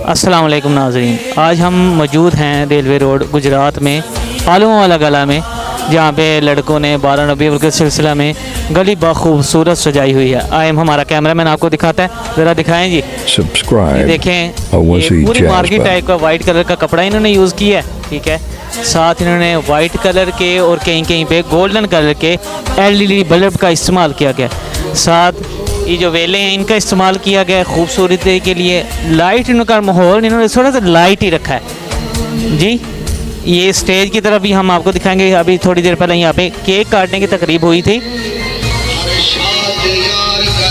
अस्सलाम वालेकुम नाज़रीन, आज हम मौजूद हैं रेलवे रोड गुजरात में आलूओं वाला गला में, जहाँ पे लड़कों ने 12 रबीउल के सिलसिला में गली बखूबसूरत सजाई हुई है। आए हमारा कैमरामैन आपको दिखाता है, ज़रा दिखाएं जी। ये देखें, ये पूरी मार्केट टाइप का वाइट कलर का कपड़ा इन्होंने यूज़ किया है, ठीक है। साथ इन्होंने वाइट कलर के और कहीं कहीं पे गोल्डन कलर के LED बल्ब का इस्तेमाल किया गया। साथ ये जो वेले हैं इनका इस्तेमाल किया गया खूबसूरती के लिए। लाइट इनका माहौल इन्होंने थोड़ा सा लाइट ही रखा है जी। ये स्टेज की तरफ भी हम आपको दिखाएंगे। अभी थोड़ी देर पहले यहाँ पे केक काटने की तकरीब हुई थी,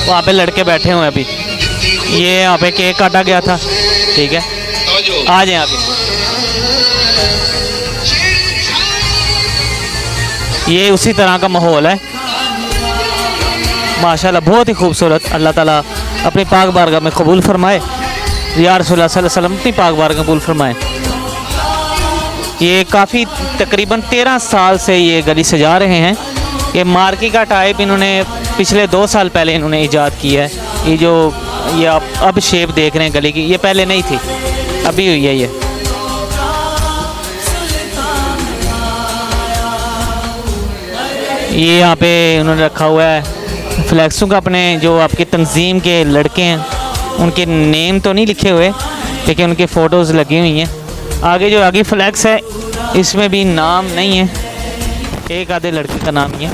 वहाँ पे लड़के बैठे हुए हैं। अभी ये यहाँ पे केक काटा गया था, ठीक है। आ जाए अभी। ये उसी तरह का माहौल है माशाल्लाह, बहुत ही खूबसूरत। अल्लाह ताला अपनी पाक बारगाह में कबूल फरमाए, या रसूलुल्लाह सल्लल्लाहु अलैहि वसल्लम अपनी पाक बारगाह कबूल फरमाए। ये काफ़ी तकरीबन 13 साल से ये गली सजा रहे हैं। ये मार्की का टाइप इन्होंने पिछले 2 साल पहले इन्होंने ईजाद किया है। ये जो ये आप अब शेप देख रहे हैं गली की, ये पहले नहीं थी, अभी हुई है ये। यहाँ पे उन्होंने रखा हुआ है फ्लैक्सों का, अपने जो आपके तंजीम के लड़के हैं उनके नेम तो नहीं लिखे हुए, लेकिन उनके फ़ोटोज़ लगी हुई हैं। आगे जो आगे फ्लैक्स है इसमें भी नाम नहीं है, एक आधे लड़के का नाम ही है,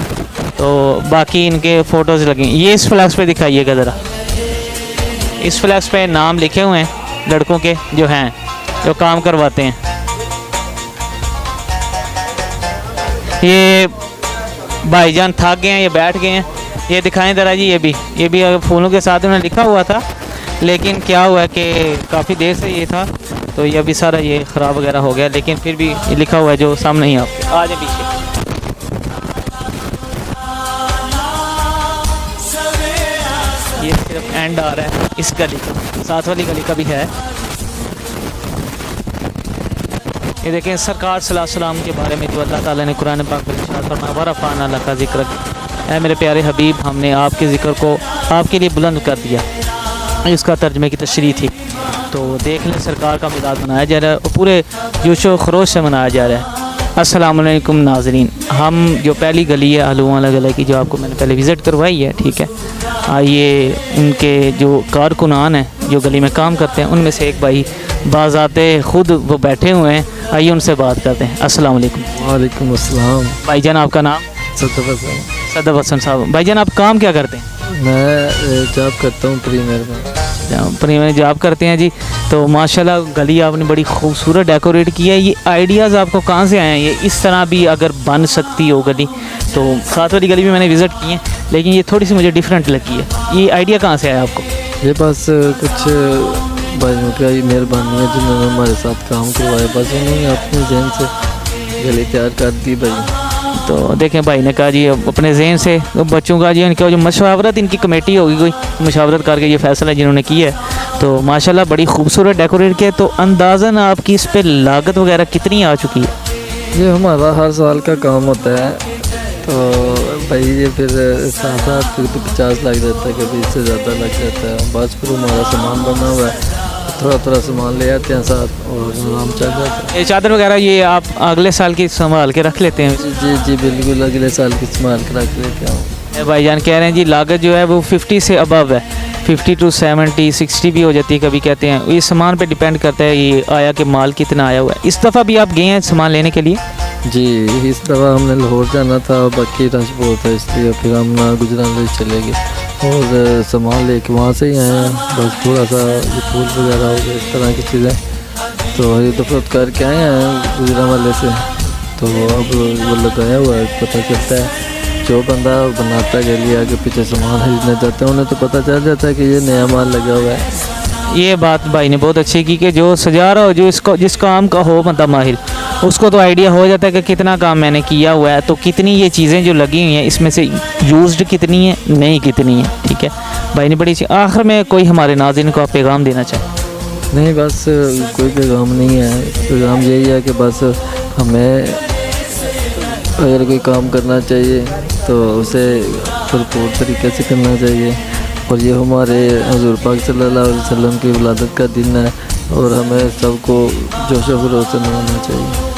तो बाकी इनके फ़ोटोज़ लगे। ये इस फ्लैक्स पे दिखाइएगा ज़रा। इस फ्लैक्स पे नाम लिखे हुए हैं लड़कों के जो हैं, जो काम करवाते हैं। ये भाईजान थक गए हैं, ये बैठ गए हैं। ये दिखाएं ज़रा जी। ये भी फूलों के साथ उन्होंने लिखा हुआ था, लेकिन क्या हुआ है कि काफ़ी देर से ये था, तो ये अभी सारा ये ख़राब वगैरह हो गया, लेकिन फिर भी ये लिखा हुआ है जो सामने ही आपके। आ जाए पीछे। ये सिर्फ एंड आ रहा है इस गली का, साथ वाली गली का भी है। ये देखें सरकार सल्लल्लाहु अलैहि वसल्लम के बारे में जो अल्लाह ताला ने कुरान पाक में इरशाद फरमाया, वरफ़अना लका ज़िक्रक, ऐ मेरे प्यारे हबीब हमने आपके ज़िक्र को आपके लिए बुलंद कर दिया। इसका तर्जमे की तशरीह थी। तो देख लें, सरकार का मिलाद मनाया जा रहा है और पूरे जोशो खरोश से मनाया जा रहा है। अस्सलाम वालेकुम नाज़रीन, हम जो पहली गली है आलूओं वाला गला की, जो आपको मैंने पहले विज़िट करवाई है, ठीक है। आइए उनके जो कारकुनान हैं जो गली में काम करते हैं, उनमें से एक भाई बाज़ाते ख़ुद वो बैठे हुए हैं, आइए उनसे बात करते हैं। अस्सलाम वालेकुम। वालेकुम अस्सलाम। भाईजान आपका नाम? सदब हसन साहब। भाईजान आप काम क्या करते हैं? मैं जॉब करता हूँ प्रीमियर में। प्रीमियर जॉब करते हैं जी। तो माशाल्लाह गली आपने बड़ी खूबसूरत डेकोरेट की है। ये आइडियाज़ आपको कहाँ से आए हैं? ये इस तरह भी अगर बन सकती हो गली, तो साथ वाली गली भी मैंने विज़िट की है, लेकिन ये थोड़ी सी मुझे डिफरेंट लगी है। ये आइडिया कहाँ से आया आपको? ये बस कुछ भाइयों की मेहरबानी है जिन्होंने हमारे साथ काम करवाया, बस उन्होंने अपने जहन से गली तैयार कर दी भाई। तो देखें भाई ने कहा जी अपने जहन से बच्चों का जी इनका जो मशावरत, इनकी कमेटी होगी कोई मशावरत करके ये फ़ैसला जिन्होंने किया है, तो माशाल्लाह बड़ी खूबसूरत डेकोरेट किया। तो अंदाज़न आपकी इस पर लागत वगैरह कितनी आ चुकी है? ये हमारा हर साल का काम होता है, तो भाई ये फिर 7-8 फिर 50 लग जाता है, कभी इससे ज़्यादा लग जाता है। बस फिर हमारा सामान बना हुआ है, थोड़ा थोड़ा सामान ले आते हैं साथ और आराम चल जाता है। ये चादर वगैरह ये आप अगले साल की संभाल के रख लेते हैं? जी जी बिल्कुल, अगले साल की संभाल के रख लेते हैं। भाईजान कह रहे हैं जी लागत जो है वो 50 से अबव है, 50 to 70, 60 भी हो जाती है कभी, कहते हैं। ये सामान पे डिपेंड करता है ये आया कि माल कितना आया हुआ है। इस दफ़ा भी आप गए हैं सामान लेने के लिए? जी, इस दफ़ा हमने लाहौर जाना था, बाकी रश बहुत था, इसलिए फिर हम ना गुजरात चले गए और सामान लेके वहाँ से ही आए हैं। बस थोड़ा सा ये फूल वगैरह हो गए, इस तरह की चीज़ें, तो ये दफ़ा करके आए हैं गुजरात वाले से। तो अब वो लगाया हुआ है, पता चलता है जो बंदा बनाता के लिए आगे पीछे सामान खरीदने जाते हैं उन्हें तो पता चल जाता है कि ये नया माल लगा हुआ है। ये बात भाई ने बहुत अच्छी की कि जो सजा रहा हो, जो इसको जिस काम का हो मतलब माहिर, उसको तो आइडिया हो जाता है कि कितना काम मैंने किया हुआ है, तो कितनी ये चीज़ें जो लगी हुई हैं इसमें से यूज्ड कितनी है, नहीं कितनी है, ठीक है। भाई ने बड़ी अच्छी। आखिर में कोई हमारे नाज़रीन को आप पैगाम देना चाहें? नहीं, बस कोई पैगाम नहीं है। पैगाम यही है कि बस हमें अगर कोई काम करना चाहिए तो उसे भरपूर तरीके से करना चाहिए। और ये हमारे हुज़ूर पाक सल्लल्लाहु अलैहि वसल्लम की विलादत का दिन है, और हमें सबको जोश व खरोश से मनाना चाहिए।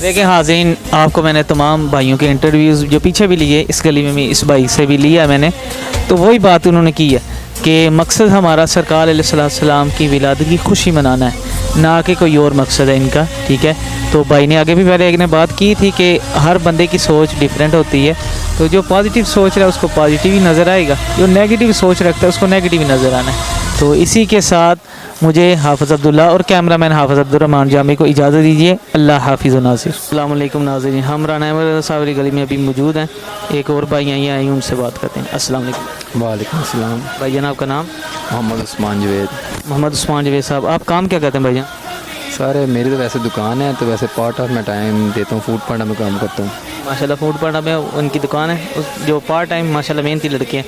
देखिए हाज़रीन, आपको मैंने तमाम भाइयों के इंटरव्यूज़ जो पीछे भी लिए, इस गली में भी इस भाई से भी लिया मैंने, तो वही बात उन्होंने की है कि मकसद हमारा सरकार अलैहिस्सलाम की विलादत की खुशी मनाना है, ना कि कोई और मकसद है इनका। ठीक है, तो भाई ने आगे भी पहले एक ने बात की थी कि हर बंदे की सोच डिफरेंट होती है, तो जो पॉजिटिव सोच रहा है उसको पॉजिटिव ही नज़र आएगा, जो नेगेटिव सोच रखता है उसको नेगेटिव ही नज़र आना है। तो इसी के साथ मुझे हाफ़िज़ अब्दुल्ला और कैमरामैन हाफ़िज़ अब्दुर्रहमान जामी को इजाज़त दीजिए। अल्लाह हाफ़िज़ व नासिर। अस्सलाम वालेकुम नाज़रीन, हम राना अहमद रज़ा सावरी गली में अभी मौजूद हैं। एक और भाई यहीं आए, उनसे बात करते हैं। अस्सलाम वालेकुम। वालेकुम अस्सलाम। भाईजान आपका नाम? मोहम्मद उस्मान जवेद। मोहम्मद उस्मान जवेद साहब, आप काम क्या करते हैं भाईजान? सर मेरी तो वैसे दुकान है, तो वैसे पार्ट ऑफ मैं टाइम देता हूँ, फूड पांडा में काम करता हूँ। माशाल्लाह फूड पांडा में उनकी दुकान है, जो पार्ट टाइम माशाल्लाह मेहनती लड़के हैं।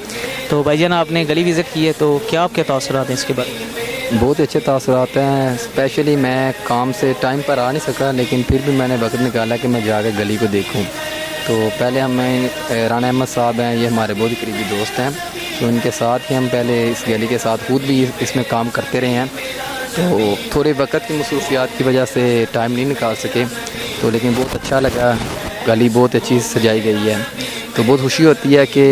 तो भाईजान आपने गली विज़िट की है, तो क्या आपके तासुरात हैं इसके बाद? बहुत अच्छे तासुरात हैं। स्पेशली मैं काम से टाइम पर आ नहीं सका, लेकिन फिर भी मैंने वक्त निकाला कि मैं जाकर गली को देखूं। तो पहले हमें राना अहमद साहब हैं, ये हमारे बहुत ही करीबी दोस्त हैं, तो उनके साथ ही हम पहले इस गली के साथ खुद भी इसमें काम करते रहे हैं। तो थोड़े वक्त की मसरूफियात की वजह से टाइम नहीं निकाल सके, तो लेकिन बहुत अच्छा लगा। गली बहुत अच्छी सजाई गई है, तो बहुत खुशी होती है कि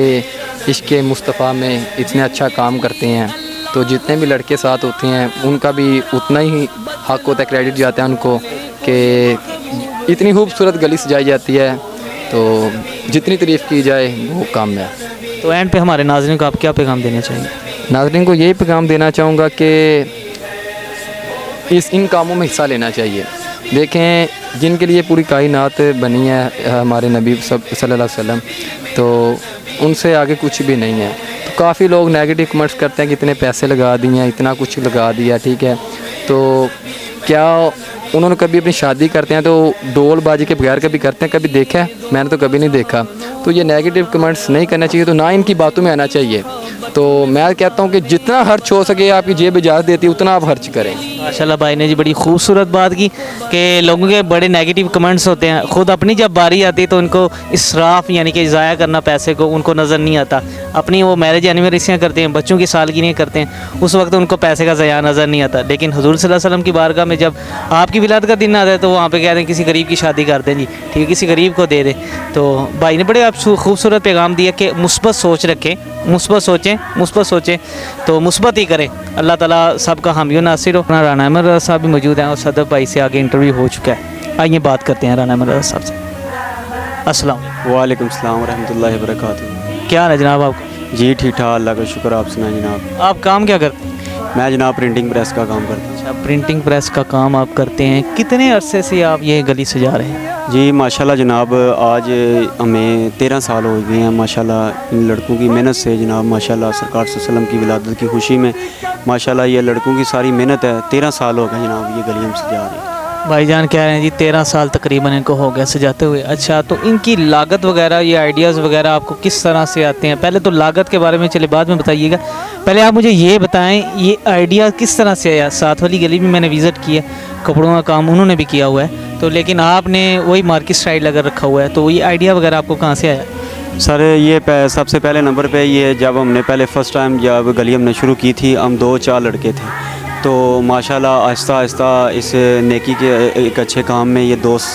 इश्क़ मुस्तफ़ा में इतने अच्छा काम करते हैं। तो जितने भी लड़के साथ होते हैं उनका भी उतना ही हक़ होता है, क्रेडिट जाता है उनको कि इतनी खूबसूरत गली सजाई जाती है, तो जितनी तारीफ़ की जाए वो काम है। तो एंड पे हमारे नाज़रीन को आप क्या पैगाम देना चाहेंगे? नाज़रीन को यही पैगाम देना चाहूँगा कि इन कामों में हिस्सा लेना चाहिए। देखें, जिनके लिए पूरी कायनात बनी है हमारे नबी सल्लल्लाहु अलैहि वसल्लम, तो उनसे आगे कुछ भी नहीं है। तो काफ़ी लोग नेगेटिव कमेंट्स करते हैं कि इतने पैसे लगा दिए हैं, इतना कुछ लगा दिया। ठीक है, तो क्या उन्होंने कभी अपनी शादी करते हैं तो ढोल बाजी के बगैर कभी करते हैं? कभी देखा है? मैंने तो कभी नहीं देखा। तो ये नेगेटिव कमेंट्स नहीं करना चाहिए, तो ना इनकी बातों में आना चाहिए। तो मैं कहता हूँ कि जितना खर्च हो सके, आपकी जेब इजाज़त देती है उतना आप खर्च करें। माशाल्लाह भाई ने जी बड़ी खूबसूरत बात की कि लोगों के बड़े नेगेटिव कमेंट्स होते हैं, ख़ुद अपनी जब बारी आती है तो उनको इसराफ़ यानी कि ज़ाया करना पैसे को उनको नज़र नहीं आता। अपनी वो मैरिज एनिवर्सरियाँ करते हैं, बच्चों की सालगिरह करते हैं, उस वक्त उनको पैसे का ज़ाया नज़र नहीं आता। लेकिन हुज़ूर सल्लल्लाहु अलैहि वसल्लम की बारगाह में जब आपकी विलादत का दिन आता है तो वहाँ पे कहते हैं किसी गरीब की शादी कर दें जी, ठीक है, किसी गरीब को दे दें। तो भाई ने बड़े आप खूबसूरत पैगाम दिया कि मुस्बत सोच रखें, मुस्बत सोचें तो मुस्बत ही करें। अल्लाह ताला सबका हामी नासिर हो। राना अहमद रज़ा साहब भी मौजूद हैं और सदर भाई से आगे इंटरव्यू हो चुका है। आइए बात करते हैं राना अहमद रज़ा साहब से। अस्सलाम वालेकुम सलाम व रहमतुल्लाहि व बरकातुहू। क्या है जनाब आपका? जी ठीक ठाक, अल्लाह का शुक्र। आप सुनाएं जनाब। आप काम क्या करते हैं? मैं जनाब प्रिंटिंग प्रेस का काम करता हूँ। अच्छा, प्रिंटिंग प्रेस का काम आप करते हैं। कितने अरसे से आप ये गली सजा रहे हैं? जी माशाल्लाह जनाब, आज हमें 13 साल हो गए हैं माशाल्लाह इन लड़कों की मेहनत से जनाब। माशाल्लाह सरकार सल्लल्लाहु अलैहि वसल्लम की विलादत की खुशी में माशाल्लाह ये लड़कों की सारी मेहनत है। 13 साल हो गए जनाब ये गली हम सजा रहे हैं। भाईजान कह रहे हैं जी 13 साल तकरीबन इनको हो गया सजाते हुए। अच्छा, तो इनकी लागत वगैरह, ये आइडियाज़ वगैरह आपको किस तरह से आते हैं? पहले तो लागत के बारे में चले बाद में बताइएगा, पहले आप मुझे ये बताएं ये आइडिया किस तरह से आया? साथ वाली गली भी मैंने विज़िट किया, कपड़ों का काम उन्होंने भी किया हुआ है, तो लेकिन आपने वही मार्केट स्टाइल अगर रखा हुआ है, तो ये आइडिया वगैरह आपको कहाँ से आया? सर ये सबसे पहले नंबर पे ये जब हमने पहले फ़र्स्ट टाइम जब गली हमने शुरू की थी, हम 2-4 लड़के थे, तो माशाल्लाह आहिस्ता आहिस्ता इस नेकी के एक अच्छे काम में ये दोस्त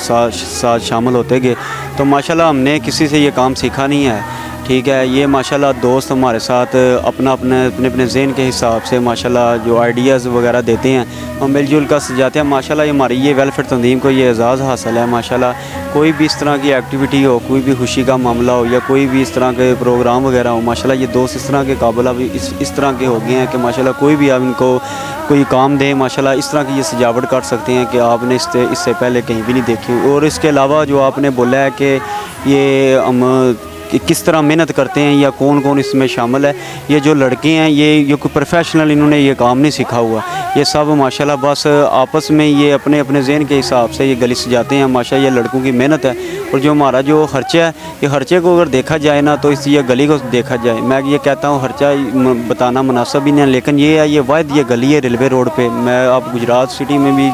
साथ शामिल होते गए। तो माशाल्लाह हमने किसी से ये काम सीखा नहीं है, ठीक है। ये माशाल्लाह दोस्त हमारे साथ अपने ज़हन के हिसाब से माशाल्लाह जो आइडियाज़ वगैरह देते हैं, हम मिलजुल कर सजाते हैं। माशाल्लाह ये हमारी ये वेलफेयर तंजीम को ये एजाज़ हासिल है। माशाल्लाह कोई भी इस तरह की एक्टिविटी हो, कोई भी खुशी का मामला हो या कोई भी इस तरह के प्रोग्राम वगैरह हो, माशाल्लाह ये दोस्त इस तरह के काबिल अब इस तरह के हो गए हैं कि माशाल्लाह कोई भी आप इनको कोई काम दें, माशाल्लाह इस तरह की ये सजावट कर सकते हैं कि आपने इससे पहले कहीं भी नहीं देखी। और इसके अलावा जो आपने बोला है कि ये हम कि किस तरह मेहनत करते हैं या कौन कौन इसमें शामिल है, ये जो लड़के हैं ये कोई प्रोफेशनल इन्होंने ये काम नहीं सीखा हुआ, ये सब माशाल्लाह बस आपस में ये अपने अपने ज़हन के हिसाब से ये गली सजाते हैं। माशाल्लाह ये लड़कों की मेहनत है। और जो हमारा जो खर्चा है, ये खर्चे को अगर देखा जाए ना तो इस ये गली को देखा जाए, मैं ये कहता हूँ खर्चा बताना मुनासिब ही नहीं है, लेकिन ये है ये वाहिद ये गली है रेलवे रोड पर। मैं आप गुजरात सिटी में भी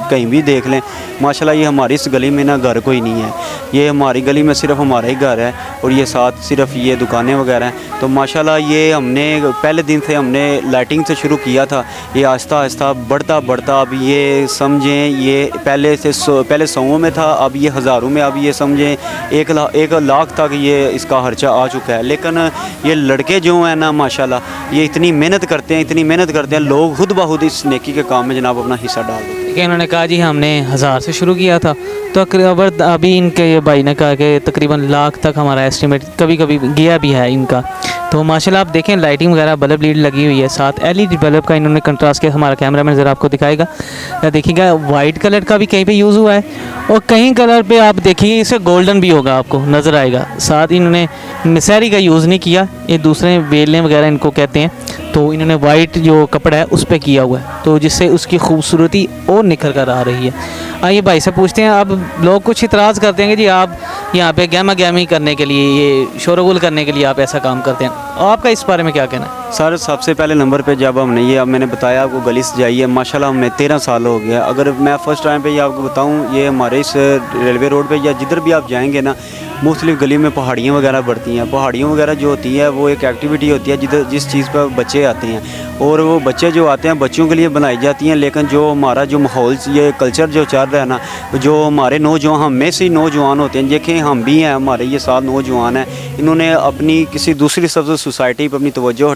कहीं भी देख लें, माशाल्लाह ये हमारी इस गली में ना घर कोई नहीं है, ये हमारी गली में सिर्फ हमारा ही घर है और ये साथ सिर्फ ये दुकानें वगैरह हैं। तो माशाल्लाह ये हमने पहले दिन से हमने लाइटिंग से शुरू किया था, ये आहिस्ता आहिस्ता आहिस्ता बढ़ता बढ़ता अब ये समझें ये पहले 100 में था, अब ये हज़ारों में, अब ये समझें 1 लाख तक ये इसका खर्चा आ चुका है। लेकिन ये लड़के जो हैं ना माशाल्लाह ये इतनी मेहनत करते हैं, लोग खुद ब खुद इस नेकी के काम में जनाब अपना हिस्सा डाल देते हैं। कि इन्होंने कहा जी हमने 1000 से शुरू किया था, तो अभी इनके ये भाई ने कहा कि तकरीबन लाख तक हमारा एस्टिमेट कभी कभी गया भी है इनका। तो माशाल्लाह आप देखें लाइटिंग वगैरह बल्ब लीड लगी हुई है, साथ LED बल्ब का इन्होंने कंट्रास्ट किया। हमारा कैमरामैन ज़रा आपको दिखाएगा, देखिएगा वाइट कलर का भी कहीं पे यूज़ हुआ है और कहीं कलर पे आप देखिए इसे गोल्डन भी होगा, आपको नज़र आएगा। साथ इन्होंने मिसरी का यूज़ नहीं किया, ये दूसरे बेलने वगैरह इनको कहते हैं, तो इन्होंने वाइट जो कपड़ा है उस पर किया हुआ है, तो जिससे उसकी खूबसूरती और निखर कर आ रही है। आइए भाई से पूछते हैं। अब लोग कुछ इतराज़ करते हैं कि जी आप यहाँ पे गहमा गहमी करने के लिए, ये शोरगुल करने के लिए आप ऐसा काम करते हैं, आपका इस बारे में क्या कहना है? सर सबसे पहले नंबर पे जब हमने ये, अब मैंने बताया आपको गली सजाई है माशाल्लाह, हमें 13 साल हो गया। अगर मैं फ़र्स्ट टाइम पे ये आपको बताऊं, ये हमारे इस रेलवे रोड पे या जिधर भी आप जाएंगे ना, मुख्तलिफ़ गली में पहाड़ियाँ वगैरह बढ़ती हैं। पहाड़ियों वगैरह जो होती है वो एक एक्टिविटी होती है जिस चीज़ पर बच्चे आते हैं, और वो बच्चे जो आते हैं बच्चों के लिए बनाई जाती हैं। लेकिन जो हमारा जो माहौल, ये कल्चर जो चल रहा है ना, जो हमारे नौजवान, हम में से नौजवान होते हैं, देखें हम भी हैं, हमारे ये साथ नौजवान हैं, इन्होंने अपनी किसी दूसरी सोसाइटी पर अपनी तवज्जो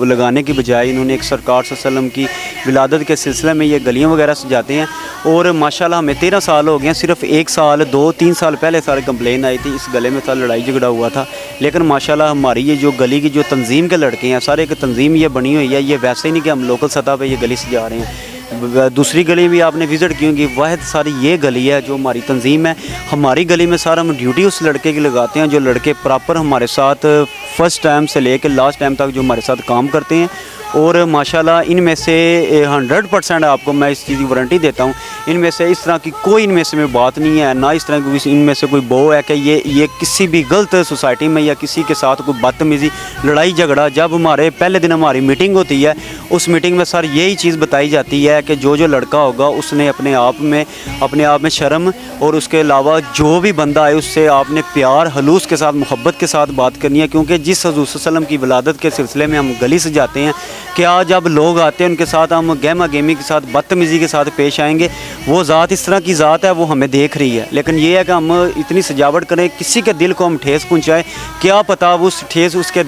लगाने की बजाय इन्होंने एक सरकार सल्लम की विलादत के सिलसिले में ये गलियाँ वगैरह सजाते हैं। और माशाल्लाह हमें 13 साल हो गए हैं। सिर्फ 1 साल 2-3 साल पहले सारे कंप्लेन आई थी, इस गले में सारा लड़ाई झगड़ा हुआ था। लेकिन माशाल्लाह हमारी ये जो गली की जो तंजीम के लड़के हैं, सारे एक तंजीम ये बनी हुई है। ये वैसे ही नहीं कि हम लोकल सतह पे ये गली सजा रहे हैं। दूसरी गली भी आपने विज़िट की होंगी, वाहिद सारी ये गली है जो हमारी तंजीम है। हमारी गली में सारा हम ड्यूटी उस लड़के की लगाते हैं, जो लड़के प्रॉपर हमारे साथ फ़र्स्ट टाइम से लेकर लास्ट टाइम तक जो हमारे साथ काम करते हैं। और माशाल्लाह इनमें से 100% आपको मैं इस चीज़ की वारंटी देता हूँ, इनमें से इस तरह की कोई इनमें से में बात नहीं है, ना इस तरह की इनमें से कोई बो है कि ये किसी भी गलत सोसाइटी में या किसी के साथ कोई बदतमीज़ी, लड़ाई झगड़ा। जब हमारे पहले दिन हमारी मीटिंग होती है, उस मीटिंग में सर यही चीज़ बताई जाती है कि जो लड़का होगा उसने अपने आप में शर्म, और उसके अलावा जो भी बंदा है उससे आपने प्यार हलूस के साथ, मोहब्बत के साथ बात करनी है। क्योंकि जिस हज़ूर सल्लम की विलादत के सिलसिले में हम गली से जाते हैं, क्या जब लोग आते हैं उनके साथ हम गहमा गहमी के साथ, बदतमीज़ी के साथ पेश आएंगे, वो ज़ात इस तरह की ज़ात है, वो हमें देख रही है। लेकिन ये है कि हम इतनी सजावट करें, किसी के दिल को हम ठेस पहुँचाएँ, क्या पता वो उस ठेस उसके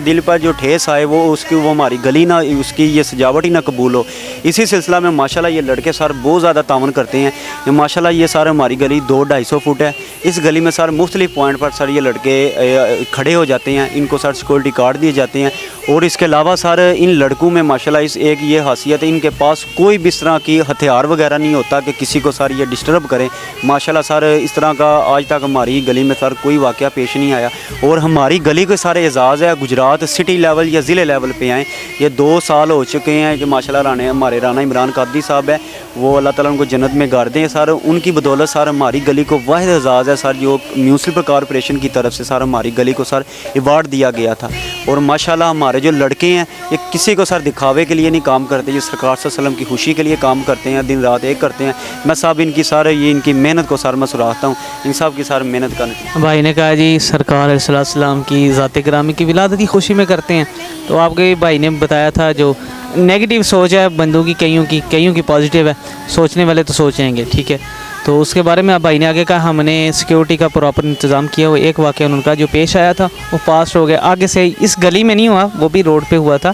दिल पर जो ठेस आए वो हमारी गली ना, उसकी ये सजावट ही ना कबूल हो। इसी सिलसिला में माशाल्लाह ये लड़के सर बहुत ज़्यादा तावन करते हैं। माशाल्लाह ये सर हमारी गली 200-250 फुट है। इस गली में सर मुख्तलिफ पॉइंट पर सर ये लड़के खड़े हो जाते हैं, इनको सर सिक्योरिटी कार्ड दिए जाते हैं। और इसके अलावा सर इन लड़कों में माशाल्लाह इस एक ये खासियत है, इनके पास कोई भी इस तरह की हथियार वगैरह नहीं होता कि किसी को सर ये डिस्टर्ब करें। माशाल्लाह सर इस तरह का आज तक हमारी गली में सर कोई वाक़या पेश नहीं आया। और हमारी गली के सारे एजाज़ है गुजरात सिटी लेवल या ज़िले लेवल पे आए। ये 2 साल हो चुके हैं कि माशाल्लाह हमारे राना इमरान कादरी साहब है, वो अल्लाह ताला उनको जन्नत में गाड़ दें सर। उनकी बदौलत सर हमारी गली को वाहिद एजाज़ है सर, जो म्यूनसिपल कॉरपोरेशन की तरफ से सर हमारी गली को सर अवार्ड दिया गया था। और माशाल्लाह हमारे जो लड़के हैं ये किसी को सर दिखावे के लिए नहीं काम करते, ये सरकार सल्लम की खुशी के लिए काम करते हैं, दिन रात एक करते हैं। मैं सब इनकी सर ये इनकी मेहनत को सर मैं सराहता हूँ, इन सब की सर मेहनत करनी। भाई ने कहा जी सरकार अलैहिस्सलाम की ज़ात गिरामी की विलादत की खुशी में करते हैं। तो आपके भाई ने बताया था जो नेगेटिव सोच है बंदों की, कईयों की पॉजिटिव है, सोचने वाले तो सोचेंगे, ठीक है। तो उसके बारे में अब भाई ने आगे कहा हमने सिक्योरिटी का प्रॉपर इंतज़ाम किया हुआ। एक वाक़या उनका जो पेश आया था वो पास हो गया, आगे से इस गली में नहीं हुआ, वो भी रोड पे हुआ था।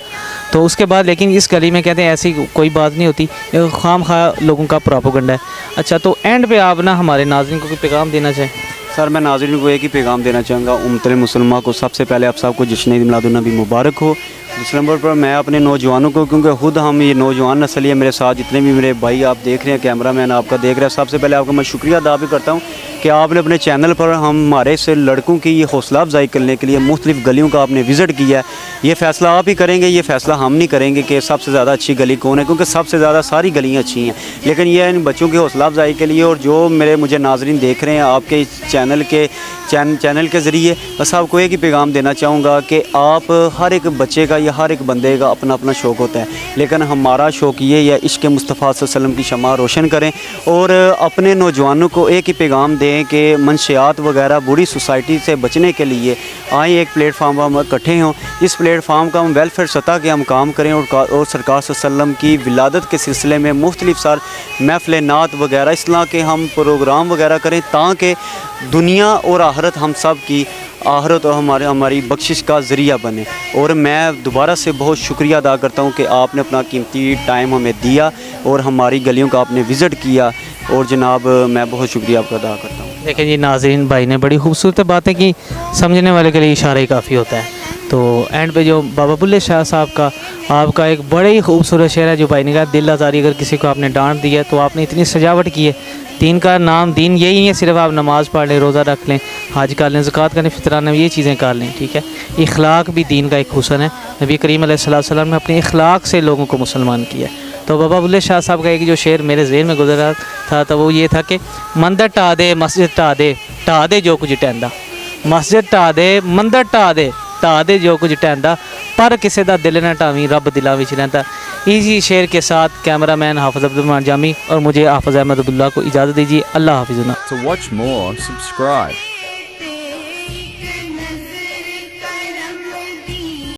तो उसके बाद लेकिन इस गली में कहते हैं ऐसी कोई बात नहीं होती, खामखा लोगों का प्रोपेगेंडा है। अच्छा, तो एंड पे आप ना हमारे नाज़रीन को कोई पैगाम देना चाहें? सर मैं नाज़रीन को एक ही पैगाम देना चाहूँगा, उम्मत मुसलमान को सबसे पहले आप सबको जश्न ईद मिलादुन्नबी मुबारक हो। दूसरे नंबर पर मैं अपने नौजवानों को, क्योंकि खुद हम ये नौजवान नस्ल है, मेरे साथ जितने भी मेरे भाई आप देख रहे हैं, कैमरा मैन आपका देख रहा है, सबसे पहले आपका मैं शुक्रिया अदा भी करता हूँ कि आपने अपने चैनल पर हमारे से लड़कों की ये हौसला अफजाई करने के लिए मुख्तलिफ़ गलियों का आपने विज़िट किया है। ये फ़ैसला आप ही करेंगे, ये फ़ैसला हम नहीं करेंगे कि सबसे ज़्यादा अच्छी गली कौन है, क्योंकि सबसे ज़्यादा सारी गलियाँ अच्छी हैं। लेकिन ये इन बच्चों की हौसला अफजाई के लिए, और जो मुझे नाज़रीन देख रहे हैं आपके इस चैनल के ज़रिए, बस आपको एक ही पैगाम देना चाहूँगा कि आप हर एक बच्चे का या हर एक बंदे का अपना अपना शौक़ होता है, लेकिन हमारा शौक़ ये है इश्क़ मुस्तफ़ा सल्लल्लाहु अलैहि वसल्लम की शमा रोशन करें। और अपने नौजवानों को एक ही पैगाम दें हैं कि मंशियात वगैरह बुरी सोसाइटी से बचने के लिए आए एक प्लेटफार्म पर हम इकट्ठे हों। इस प्लेटफार्म का हम वेलफेयर सतह के हम काम करें और सरकार वसल्लम की विलादत के सिलसिले में मुख्तलिफ सार महफ़िल नात वगैरह इस तरह के हम प्रोग्राम वगैरह करें ताकि दुनिया और आखिरत हम सब की आखिरत और हमारी बख्शिश का ज़रिया बने। और मैं दोबारा से बहुत शुक्रिया अदा करता हूँ कि आपने अपना कीमती टाइम हमें दिया और हमारी गलियों का आपने विज़िट किया, और जनाब मैं बहुत शुक्रिया आपका अदा करता हूँ। देखिए जी, नाज़रीन भाई ने बड़ी खूबसूरत बातें की, समझने वाले के लिए इशारा ही काफ़ी होता है। तो एंड पे जो बाबा बुल्ले शाह साहब का आपका एक बड़े ही खूबसूरत शेर है जो भाई ने कहा, दिल आज़ारी अगर किसी को आपने डांट दी है तो आपने इतनी सजावट की है। दीन का नाम दीन यही नहीं है सिर्फ आप नमाज़ पढ़ लें, रोज़ा रख लें, हज कर लें, ज़कात करें, फितराना, ये चीज़ें कर लें, ठीक है। इखलाक भी दीन का एक हुस्न है। नबी करीम अलैहिस्सलाम ने अपने इखलाक से लोगों को मुसलमान किया। तो बाबा बुल्ले शाह साहब का एक जो शेर मेरे ज़हन में गुजरा था तो वो ये था कि मंदिर ढा दे, मस्जिद ढा दे जो कुछ टहंदा, मस्जिद ढा दे, मंदिर ढा दे जो कुछ टहंदा, पर किसी दा दिल ना ढावी, रब दिलों विच रहिंदा। इसी शेर के साथ कैमरामैन हाफिज़ अब्दुल रहमान जामी और मुझे हाफिज़ अहमद अब्दुल्ला को इजाज़त दीजिए। अल्लाह हाफिज़। To watch more, subscribe.